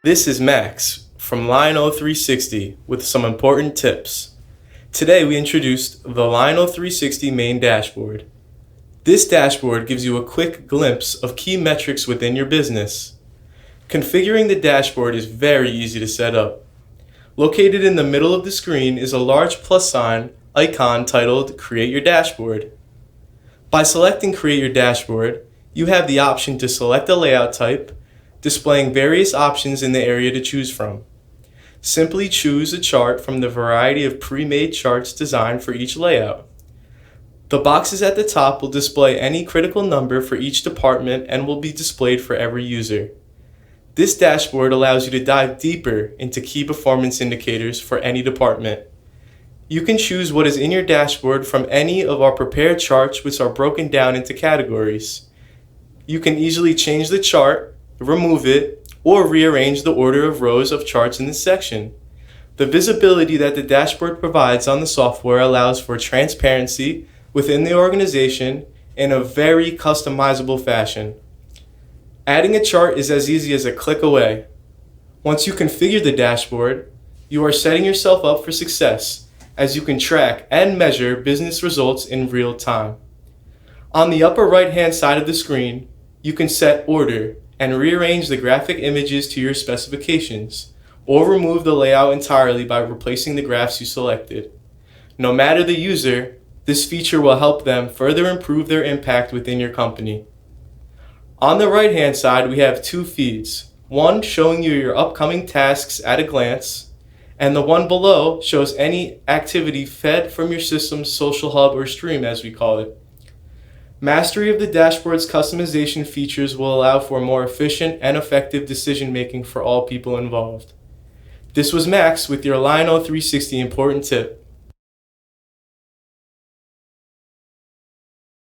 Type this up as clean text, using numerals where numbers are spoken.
This is Max from LionO360 with some important tips. Today we introduced the LionO360 main dashboard. This dashboard gives you a quick glimpse of key metrics within your business. Configuring the dashboard is very easy to set up. Located in the middle of the screen is a large plus sign icon titled Create Your Dashboard. By selecting Create Your Dashboard, you have the option to select a layout type, displaying various options in the area to choose from. Simply choose a chart from the variety of pre-made charts designed for each layout. The boxes at the top will display any critical number for each department and will be displayed for every user. This dashboard allows you to dive deeper into key performance indicators for any department. You can choose what is in your dashboard from any of our prepared charts, which are broken down into categories. You can easily change the chart, remove it, or rearrange the order of rows of charts in this section. The visibility that the dashboard provides on the software allows for transparency within the organization in a very customizable fashion. Adding a chart is as easy as a click away. Once you configure the dashboard, you are setting yourself up for success as you can track and measure business results in real time. On the upper right-hand side of the screen, you can set order and rearrange the graphic images to your specifications, or remove the layout entirely by replacing the graphs you selected. No matter the user, this feature will help them further improve their impact within your company. On the right-hand side, we have two feeds, one showing you your upcoming tasks at a glance, and the one below shows any activity fed from your system's social hub or stream, as we call it. Mastery of the dashboard's customization features will allow for more efficient and effective decision-making for all people involved. This was Max with your LionO360 important tip.